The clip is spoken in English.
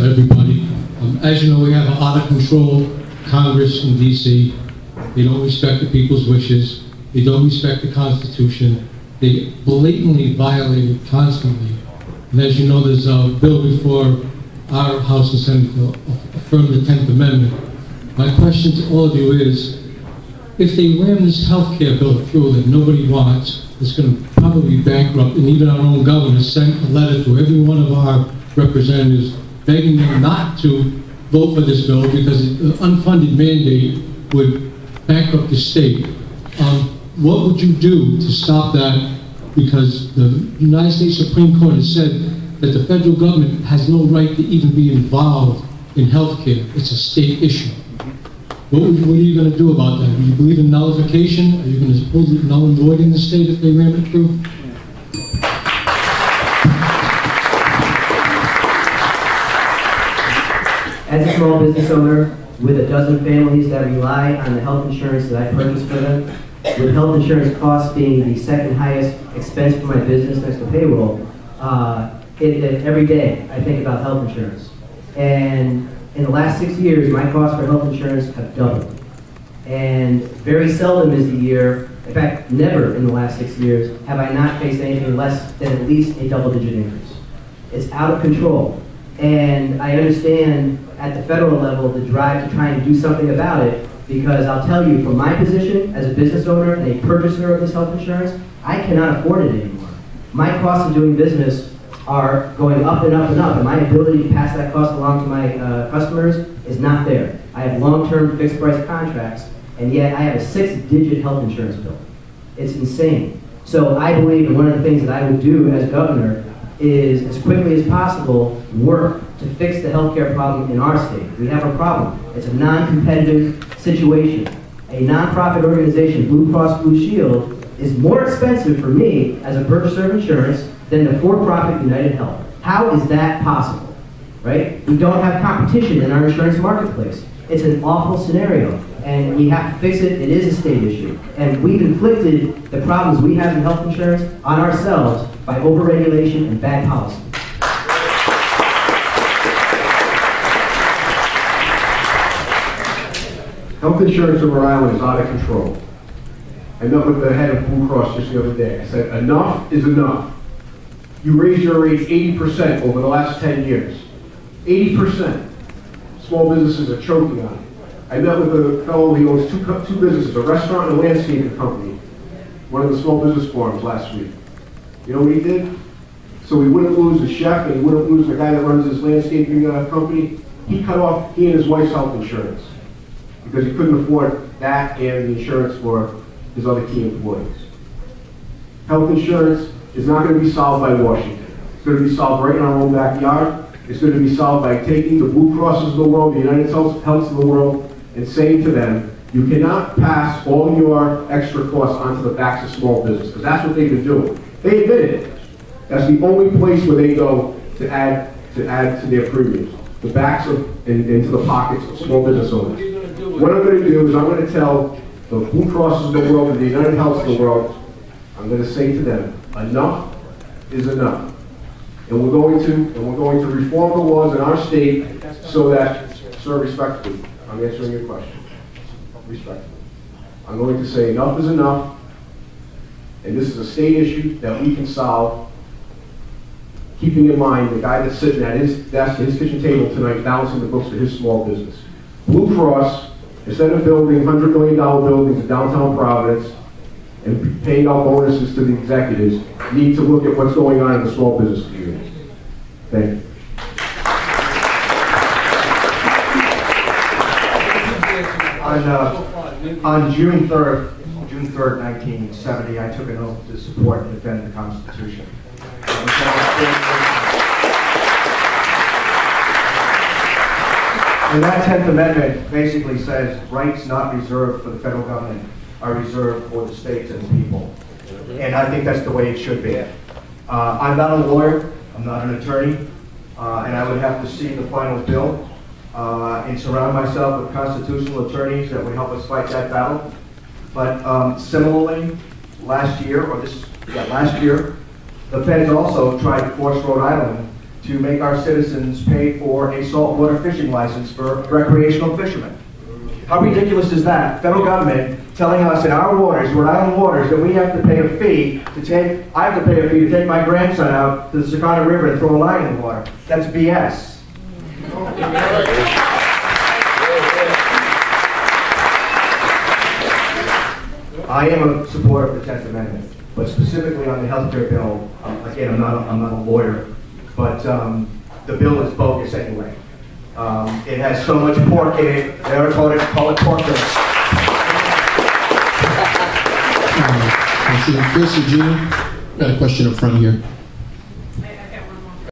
everybody. As you know, we have an out-of-control Congress in D.C. They don't respect the people's wishes. They don't respect the Constitution. They blatantly violate it constantly. And as you know, there's a bill before our House and Senate to affirm the 10th Amendment. My question to all of you is, if they ram this health care bill through that nobody wants, it's going to probably be bankrupt, and even our own governor sent a letter to every one of our representatives begging them not to vote for this bill because the unfunded mandate would bankrupt the state. What would you do to stop that? Because the United States Supreme Court has said that the federal government has no right to even be involved in health care. It's a state issue. What are you going to do about that? Do you believe in nullification? Are you going to pull the null and void in the state if they ram it through? As a small business owner with a dozen families that rely on the health insurance that I purchase for them, with health insurance costs being the second highest expense for my business next to payroll, every day I think about health insurance. And in the last 6 years, my costs for health insurance have doubled. And very seldom is the year, in fact, never in the last 6 years, have I not faced anything less than at least a double-digit increase. It's out of control. And I understand at the federal level the drive to try and do something about it, because I'll tell you, from my position as a business owner and a purchaser of this health insurance, I cannot afford it anymore. My costs of doing business are going up and up and up, and my ability to pass that cost along to my customers is not there. I have long-term fixed-price contracts, and yet I have a 6-digit health insurance bill. It's insane. So I believe that one of the things that I would do as governor is, as quickly as possible, work to fix the healthcare problem in our state. We have a problem. It's a non-competitive situation. A nonprofit organization, Blue Cross Blue Shield, is more expensive for me as a purchaser of insurance than the for-profit United Health. How is that possible, right? We don't have competition in our insurance marketplace. It's an awful scenario, and we have to fix it. It is a state issue. And we've inflicted the problems we have in health insurance on ourselves by overregulation and bad policy. Health insurance in Rhode Island is out of control. I met with the head of Blue Cross just the other day. I said, enough is enough. You raised your rates 80% over the last 10 years. 80%. Small businesses are choking on it. I met with a fellow who owns two businesses, a restaurant and a landscaping company, one of the small business forums last week. You know what he did? So he wouldn't lose the chef and he wouldn't lose the guy that runs his landscaping company. He cut off he and his wife's health insurance because he couldn't afford that and the insurance for his other key employees. Health insurance is not going to be solved by Washington. It's going to be solved right in our own backyard. It's going to be solved by taking the Blue Crosses of the world, the United Healths of the world, and saying to them, you cannot pass all your extra costs onto the backs of small business, because that's what they've been doing. They admit it. That's the only place where they go to add to their premiums, the backs of into the pockets of small business owners. What I'm going to do is I'm going to tell the Blue Crosses of the world and the United Healths of the world, I'm going to say to them, enough is enough. And we're going to reform the laws in our state so that, sir, respectfully, I'm answering your question. Respectfully. I'm going to say enough is enough, and this is a state issue that we can solve, keeping in mind the guy that's sitting at his desk, his kitchen table tonight, balancing the books for his small business. Blue Cross, instead of building $100 million buildings in downtown Providence and paying out bonuses to the executives, need to look at what's going on in the small business community. Thank you. On June 3rd, 1970, I took an oath to support and defend the Constitution. And that 10th Amendment basically says rights not reserved for the federal government are reserved for the states and the people. And I think that's the way it should be. I'm not a lawyer, I'm not an attorney, and I would have to see the final bill and surround myself with constitutional attorneys that would help us fight that battle. But similarly, last year, the feds also tried to force Rhode Island to make our citizens pay for a saltwater fishing license for recreational fishermen. How ridiculous is that? Federal government telling us in our waters, Rhode Island waters, that we have to pay a fee I have to pay a fee to take my grandson out to the Secana River and throw a line in the water. That's BS. I am a supporter of the 10th Amendment, but specifically on the healthcare bill, again, I'm not a lawyer, but the bill is bogus anyway. It has so much pork in it, they are call it pork bill. Chris or Gina, got a question up front here.